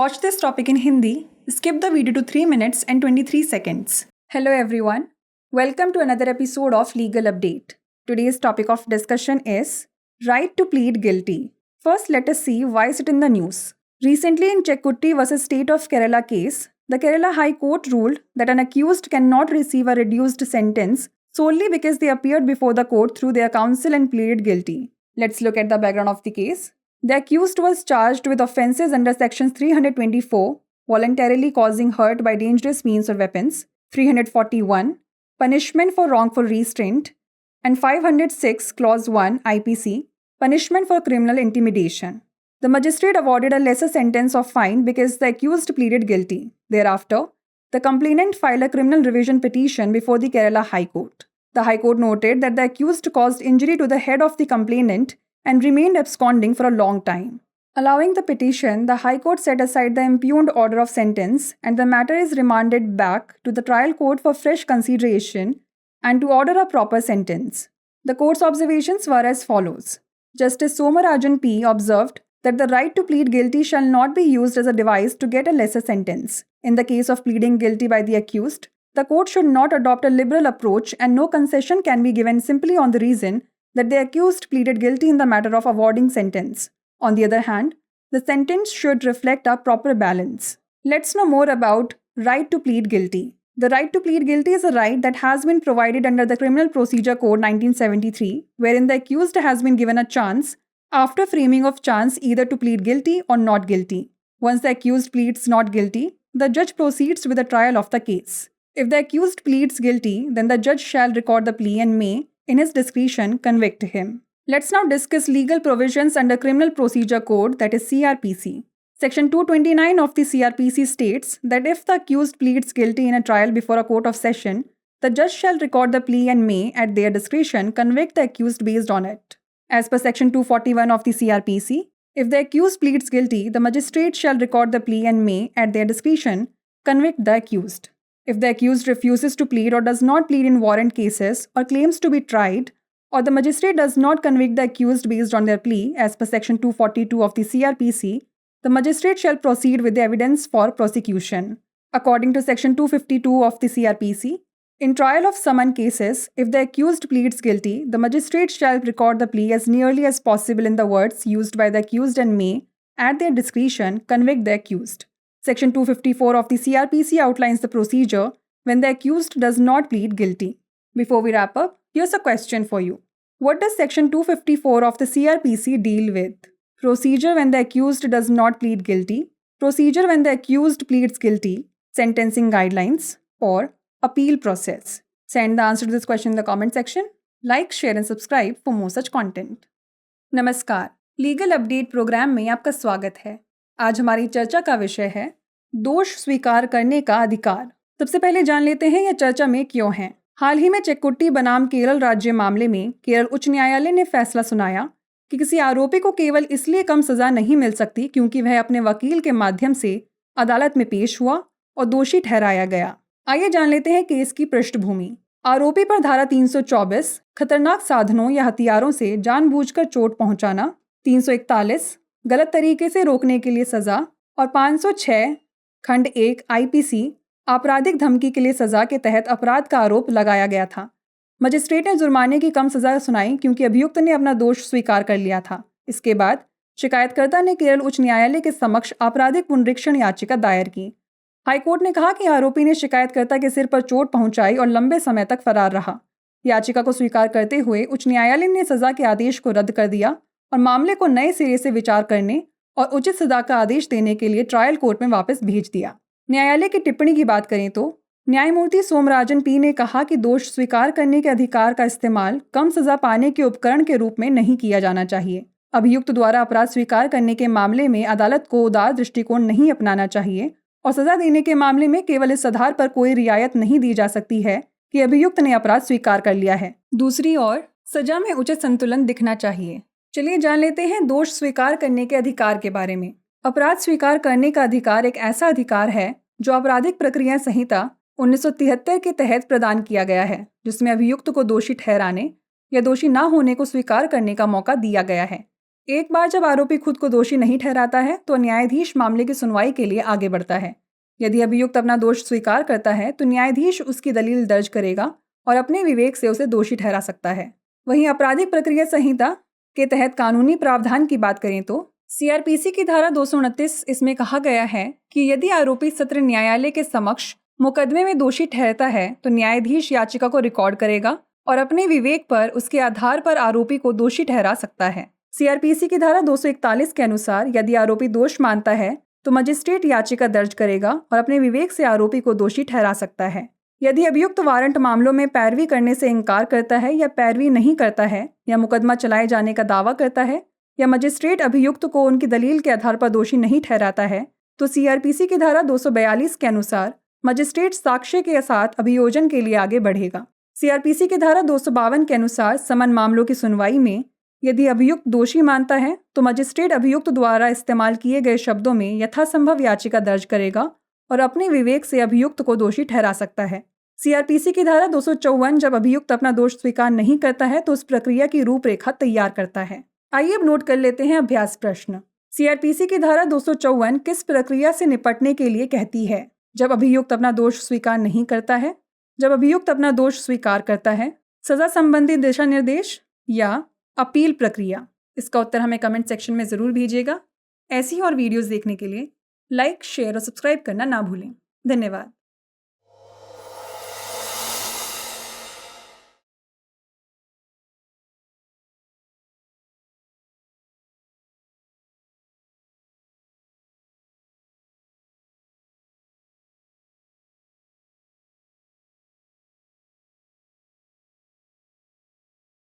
Watch this topic in Hindi. Skip the video to 3 minutes and 23 seconds. Hello everyone. Welcome to another episode of Legal Update. Today's topic of discussion is right to plead guilty. First, let us see why is it in the news. Recently in Chekkutti vs. State of Kerala case, the Kerala High Court ruled that an accused cannot receive a reduced sentence solely because they appeared before the court through their counsel and pleaded guilty. Let's look at the background of the case. The accused was charged with offences under Section 324, voluntarily causing hurt by dangerous means or weapons, 341, punishment for wrongful restraint, and 506, Clause 1, IPC, punishment for criminal intimidation. The magistrate awarded a lesser sentence of fine because the accused pleaded guilty. Thereafter, the complainant filed a criminal revision petition before the Kerala High Court. The High Court noted that the accused caused injury to the head of the complainant and remained absconding for a long time. Allowing the petition, the High Court set aside the impugned order of sentence and the matter is remanded back to the trial court for fresh consideration and to order a proper sentence. The court's observations were as follows. Justice Somarajan P. observed that the right to plead guilty shall not be used as a device to get a lesser sentence. In the case of pleading guilty by the accused, the court should not adopt a liberal approach and no concession can be given simply on the reason that the accused pleaded guilty in the matter of awarding sentence. On the other hand, the sentence should reflect a proper balance. Let's know more about right to plead guilty. The right to plead guilty is a right that has been provided under the Criminal Procedure Code 1973, wherein the accused has been given a chance after framing of chance either to plead guilty or not guilty. Once the accused pleads not guilty, the judge proceeds with the trial of the case. If the accused pleads guilty, then the judge shall record the plea and may, in his discretion, convict him. Let's now discuss legal provisions under Criminal Procedure Code, that is CRPC. Section 229 of the CRPC states that if the accused pleads guilty in a trial before a court of session, the judge shall record the plea and may, at their discretion, convict the accused based on it. As per Section 241 of the CRPC, if the accused pleads guilty, the magistrate shall record the plea and may, at their discretion, convict the accused. If the accused refuses to plead or does not plead in warrant cases or claims to be tried, or the magistrate does not convict the accused based on their plea as per Section 242 of the CRPC, the magistrate shall proceed with the evidence for prosecution. According to Section 252 of the CRPC, in trial of summon cases, if the accused pleads guilty, the magistrate shall record the plea as nearly as possible in the words used by the accused and may, at their discretion, convict the accused. Section 254 of the CRPC outlines the procedure when the accused does not plead guilty. Before we wrap up, here's a question for you. What does Section 254 of the CRPC deal with? Procedure when the accused does not plead guilty, procedure when the accused pleads guilty, sentencing guidelines, or appeal process? Send the answer to this question in the comment section. Like, share and subscribe for more such content. नमस्कार, legal update programme में आपका स्वागत है। आज हमारी चर्चा का विषय है दोष स्वीकार करने का अधिकार। सबसे पहले जान लेते हैं यह चर्चा में क्यों है। हाल ही में चेक्कुट्टी बनाम केरल राज्य मामले में केरल उच्च न्यायालय ने फैसला सुनाया कि किसी आरोपी को केवल इसलिए कम सजा नहीं मिल सकती क्योंकि वह अपने वकील के माध्यम से अदालत में पेश हुआ और दोषी ठहराया गया। आइए जान लेते हैं केस की पृष्ठभूमि। आरोपी पर धारा 324 खतरनाक साधनों या हथियारों से जानबूझकर चोट पहुंचाना, 341 गलत तरीके से रोकने के लिए सजा और 506 खंड 1 IPC आपराधिक धमकी के लिए सजा के तहत अपराध का आरोप लगाया गया था। मजिस्ट्रेट ने जुर्माने की कम सजा सुनाई क्योंकि अभियुक्त ने अपना दोष स्वीकार कर लिया था। इसके बाद शिकायतकर्ता ने केरल उच्च न्यायालय के समक्ष आपराधिक पुनरीक्षण याचिका दायर की। हाईकोर्ट ने कहा कि आरोपी ने शिकायतकर्ता के सिर पर चोट पहुंचाई और लंबे समय तक फरार रहा। याचिका को स्वीकार करते हुए उच्च न्यायालय ने सजा के आदेश को रद्द कर दिया और मामले को नए सिरे से विचार करने और उचित सजा का आदेश देने के लिए ट्रायल कोर्ट में वापस भेज दिया। न्यायालय की टिप्पणी की बात करें तो न्यायमूर्ति सोमराजन पी ने कहा कि दोष स्वीकार करने के अधिकार का इस्तेमाल कम सजा पाने के उपकरण के रूप में नहीं किया जाना चाहिए। अभियुक्त द्वारा अपराध स्वीकार करने के मामले में अदालत को उदार दृष्टिकोण नहीं अपनाना चाहिए और सजा देने के मामले में केवल इस आधार पर कोई रियायत नहीं दी जा सकती है कि अभियुक्त ने अपराध स्वीकार कर लिया है। दूसरी ओर सजा में उचित संतुलन दिखना चाहिए। चलिए जान लेते हैं दोष स्वीकार करने के अधिकार के बारे में। अपराध स्वीकार करने का अधिकार एक ऐसा अधिकार है जो आपराधिक प्रक्रिया संहिता 1973 के तहत प्रदान किया गया है, जिसमें अभियुक्त को दोषी ठहराने या दोषी न होने को स्वीकार करने का मौका दिया गया है। एक बार जब आरोपी खुद को दोषी नहीं ठहराता है तो न्यायाधीश मामले की सुनवाई के लिए आगे बढ़ता है। यदि अभियुक्त अपना दोष स्वीकार करता है तो न्यायाधीश उसकी दलील दर्ज करेगा और अपने विवेक से उसे दोषी ठहरा सकता है। वहीं आपराधिक प्रक्रिया संहिता के तहत कानूनी प्रावधान की बात करें तो सीआरपीसी की धारा 229 इसमें कहा गया है कि यदि आरोपी सत्र न्यायालय के समक्ष मुकदमे में दोषी ठहरता है तो न्यायाधीश याचिका को रिकॉर्ड करेगा और अपने विवेक पर उसके आधार पर आरोपी को दोषी ठहरा सकता है। सीआरपीसी की धारा 241 के अनुसार यदि आरोपी दोष मानता है तो मजिस्ट्रेट याचिका दर्ज करेगा और अपने विवेक से आरोपी को दोषी ठहरा सकता है। यदि अभियुक्त वारंट मामलों में पैरवी करने से इनकार करता है या पैरवी नहीं करता है या मुकदमा चलाए जाने का दावा करता है या मजिस्ट्रेट अभियुक्त को उनकी दलील के आधार पर दोषी नहीं ठहराता है तो सीआरपीसी की धारा 242 के अनुसार मजिस्ट्रेट साक्ष्य के साथ अभियोजन के लिए आगे बढ़ेगा। सीआरपीसी की धारा 252 के अनुसार समन मामलों की सुनवाई में यदि अभियुक्त दोषी मानता है तो मजिस्ट्रेट अभियुक्त द्वारा इस्तेमाल किए गए शब्दों में यथासंभव याचिका दर्ज करेगा और अपने विवेक से अभियुक्त को दोषी ठहरा सकता है। सीआरपीसी की धारा 254 जब अभियुक्त अपना दोष स्वीकार नहीं करता है तो उस प्रक्रिया की रूपरेखा तैयार करता है। आइए अब नोट कर लेते हैं अभ्यास प्रश्न। सीआरपीसी की धारा 254 किस प्रक्रिया से निपटने के लिए कहती है? जब अभियुक्त अपना दोष स्वीकार नहीं करता है, जब अभियुक्त अपना दोष स्वीकार करता है, सजा संबंधी दिशा निर्देश या अपील प्रक्रिया? इसका उत्तर हमें कमेंट सेक्शन में ज़रूर भेजिएगा। ऐसी और वीडियोस देखने के लिए लाइक, शेयर और सब्सक्राइब करना ना भूलें। धन्यवाद।